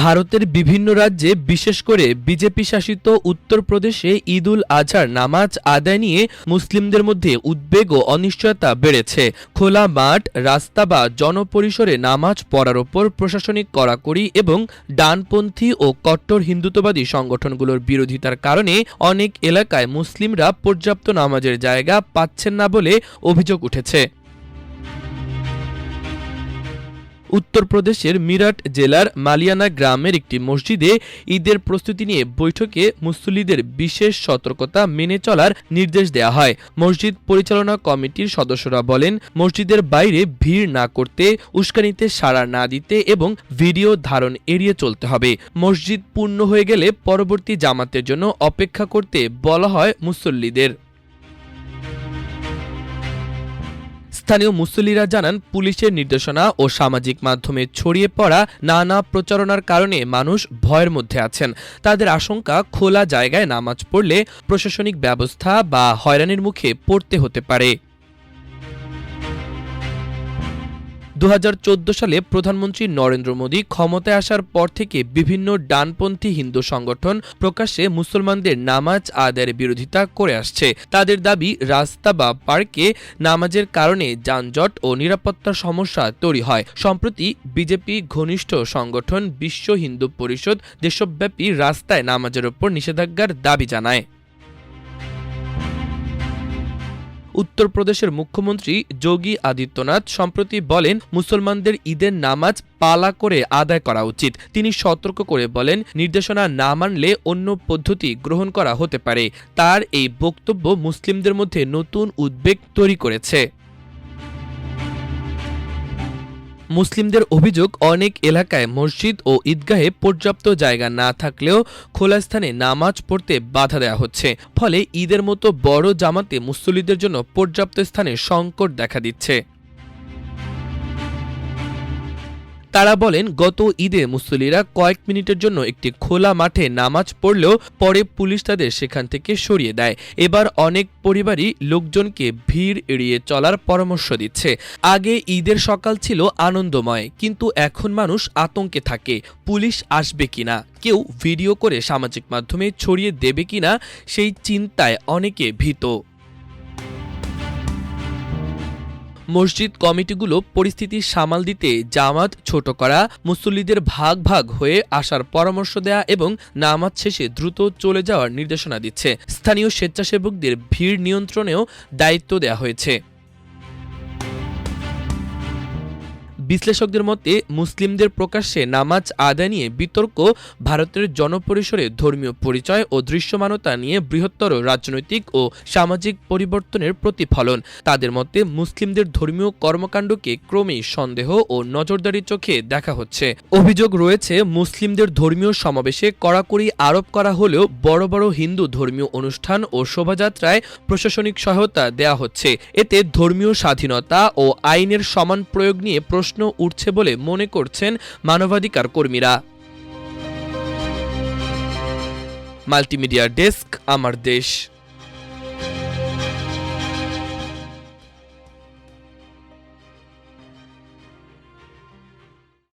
ভারতের বিভিন্ন রাজ্যে বিশেষ করে বিজেপি শাসিত উত্তরপ্রদেশে ঈদ উল আজহার নামাজ আদায় নিয়ে মুসলিমদের মধ্যে উদ্বেগ ও অনিশ্চয়তা বেড়েছে। খোলা মাঠ, রাস্তা বা জনপরিসরে নামাজ পড়ার ওপর প্রশাসনিক কড়াকড়ি এবং ডানপন্থী ও কট্টর হিন্দুত্ববাদী সংগঠনগুলোর বিরোধিতার কারণে অনেক এলাকায় মুসলিমরা পর্যাপ্ত নামাজের জায়গা পাচ্ছেন না বলে অভিযোগ উঠেছে। উত্তরপ্রদেশের মিরাট জেলার মালিয়ানা গ্রামের একটি মসজিদে ঈদের প্রস্তুতি নিয়ে বৈঠকে মুসল্লিদের বিশেষ সতর্কতা মেনে চলার নির্দেশ দেওয়া হয়। মসজিদ পরিচালনা কমিটির সদস্যরা বলেন, মসজিদের বাইরে ভিড় না করতে, উস্কানিতে সাড়া না দিতে এবং ভিডিও ধারণ এড়িয়ে চলতে হবে। মসজিদ পূর্ণ হয়ে গেলে পরবর্তী জামাতের জন্য অপেক্ষা করতে বলা হয় মুসল্লিদের। স্থানীয় মুসল্লিরা জানান, পুলিশের নির্দেশনা ও সামাজিক মাধ্যমে ছড়িয়ে পড়া নানা প্রচারণার কারণে মানুষ ভয়ের মধ্যে আছেন। তাদের আশঙ্কা, খোলা জায়গায় নামাজ পড়লে প্রশাসনিক ব্যবস্থা বা হয়রানির মুখে পড়তে হতে পারে। 2014 সালে প্রধানমন্ত্রী নরেন্দ্র মোদী ক্ষমতায় আসার পর থেকে বিভিন্ন ডানপন্থী হিন্দু সংগঠন প্রকাশ্যে মুসলমানদের নামাজ আদায়ের বিরোধিতা করে আসছে। তাদের দাবি, রাস্তা বা পার্কে নামাজের কারণে যানজট ও নিরাপত্তার সমস্যা তৈরি হয়। সম্প্রতি বিজেপি ঘনিষ্ঠ সংগঠন বিশ্ব হিন্দু পরিষদ দেশব্যাপী রাস্তায় নামাজের ওপর নিষেধাজ্ঞার দাবি জানায়। উত্তরপ্রদেশের মুখ্যমন্ত্রী যোগী আদিত্যনাথ সম্প্রতি বলেন, মুসলমানদের ঈদের নামাজ পালা করে আদায় করা উচিত। তিনি সতর্ক করে বলেন, নির্দেশনা না মানলে অন্য পদ্ধতি গ্রহণ করা হতে পারে। তার এই বক্তব্য মুসলিমদের মধ্যে নতুন উদ্বেগ তৈরি করেছে। মুসলিমদের অভিযোগ, অনেক এলাকায় মসজিদ ও ঈদগাহে পর্যাপ্ত জায়গা না থাকলেও খোলা স্থানে নামাজ পড়তে বাধা দেওয়া হচ্ছে। ফলে ঈদের মতো বড় জামাতে মুসল্লিদের জন্য পর্যাপ্ত স্থানে সংকট দেখা দিচ্ছে। তারা বলেন, গত ঈদে মুসল্লিরা কয়েক মিনিটের জন্য একটি খোলা মাঠে নামাজ পড়লেও পরে পুলিশ তাদের সেখান থেকে সরিয়ে দেয়। এবার অনেক পরিবারই লোকজনকে ভিড় এড়িয়ে চলার পরামর্শ দিচ্ছে। আগে ঈদের সকাল ছিল আনন্দময়, কিন্তু এখন মানুষ আতঙ্কে থাকে। পুলিশ আসবে কিনা, কেউ ভিডিও করে সামাজিক মাধ্যমে ছড়িয়ে দেবে কিনা, সেই চিন্তায় অনেকে ভীত। মসজিদ কমিটিগুলো পরিস্থিতি সামাল দিতে জামাত ছোট করা, মুসল্লিদের ভাগ ভাগ হয়ে আসার পরামর্শ দেয়া এবং নামাজ শেষে দ্রুত চলে যাওয়ার নির্দেশনা দিচ্ছে। স্থানীয় স্বেচ্ছাসেবকদের ভিড় নিয়ন্ত্রণেও দায়িত্ব দেওয়া হয়েছে। বিশ্লেষকদের মতে, মুসলিমদের প্রকাশ্যে নামাজ আদায় নিয়ে বিতর্ক ভারতের জনপরিসরে ধর্মীয় পরিচয় ও দৃশ্যমানতা নিয়ে বৃহত্তর রাজনৈতিক ও সামাজিক পরিবর্তনের প্রতিফলন। তাদের মতে, মুসলিমদের ধর্মীয় কর্মকাণ্ডকে ক্রমেই সন্দেহ ও নজরদারির চোখে দেখা হচ্ছে। অভিযোগ রয়েছে, মুসলিমদের ধর্মীয় সমাবেশে কড়াকড়ি আরোপ করা হলেও বড় বড় হিন্দু ধর্মীয় অনুষ্ঠান ও শোভাযাত্রায় প্রশাসনিক সহায়তা দেওয়া হচ্ছে। এতে ধর্মীয় স্বাধীনতা ও আইনের সমান প্রয়োগ নিয়ে প্রশ্ন উঠছে বলে মনে করছেন মানবাধিকার কর্মীরা। মাল্টিমিডিয়া ডেস্ক, আমার দেশ।